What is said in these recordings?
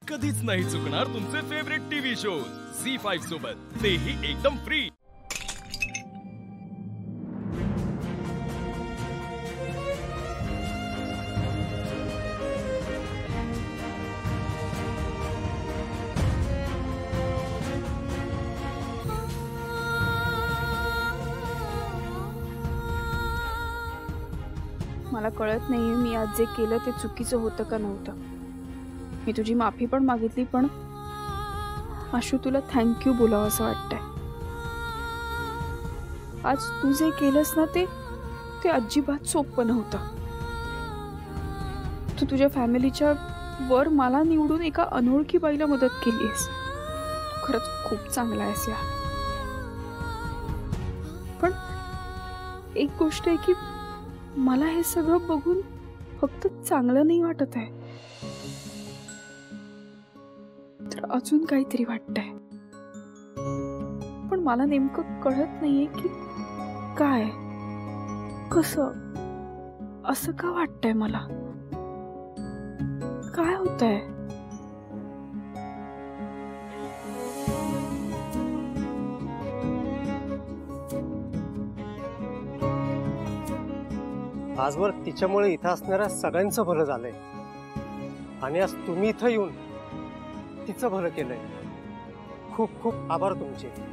कधीच नाही चुकणार तुमचे फेवरेट टीव्ही शोज झी5 सोबत, तेही एकदम फ्री। मला कळत नाहीये मी आज जे केलं ते चुकीचं होतं का नव्हतं। मी तुझी माफी पण मागितली, पण आशू तुला थँक्यू बोलावं असं वाटतंय। आज तू जे केलंस ना ते अजिबात सोपं नव्हतं। तू तुझ्या फॅमिलीच्या वर मला निवडून एका अनोळखी बाईला मदत केलीस। तू खरंच खूप चांगला आहेस यार। पण एक गोष्ट आहे की मला हे सगळं बघून फक्त चांगलं नाही वाटत आहे, तर अजून काहीतरी वाटतंय। पण मला नेमकं कळत नाहीये की काय, कसं, असं का वाटतंय मला, काय होतंय। आजवर तिच्यामुळे इथं असणाऱ्या सगळ्यांचं भलं झालंय, आणि आज तुम्ही इथं येऊन तिचं भलं केलंय। खूप खूप आभार तुमचे।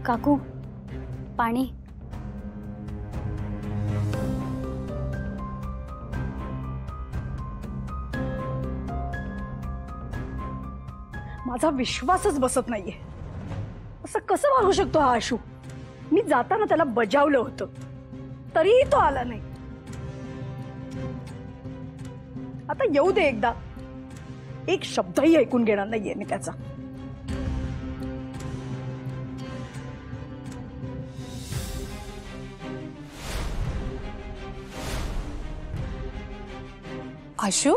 काकू, पाणी। माझा विश्वासच बसत नाहीये। असं कसं वागू शकतो हा आशू? मी जाताना त्याला बजावलं होतं, तरीही तो आला नाही। आता येऊ दे एकदा, एक शब्दही ऐकून घेणार नाहीये मी त्याचा। आशू,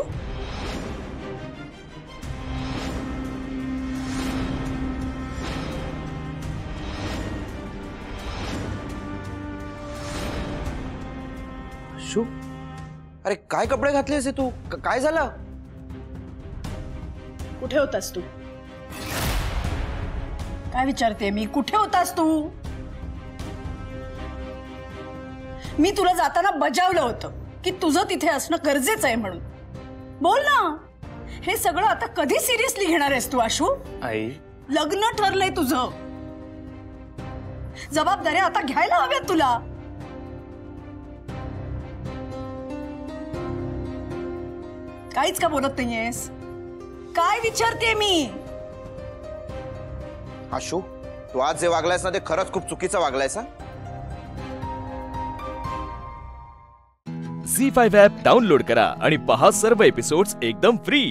आशू, अरे काय कपडे घातलेस तू? काय झालं? कुठे होतास तू? काय विचारते मी, कुठे होतास तू? मी तुला जाताना बजावलं होतं की तुझं तिथे असणं गरजेचं आहे म्हणून। बोल ना, हे सगळं आता कधी सिरियसली घेणार आहेस तू आशू? आई, लग्न ठरलंय तुझं, जबाबदाऱ्या आता घ्यायला हव्यात तुला। काहीच का बोलत नाहीयेस? काय विचारते मी? आशू, तू आज जे वागलायस ना ते खरंच खूप चुकीचं वागलायस। झी5 ॲप डाउनलोड करा आणि पहा सर्व एपिसोड्स एकदम फ्री।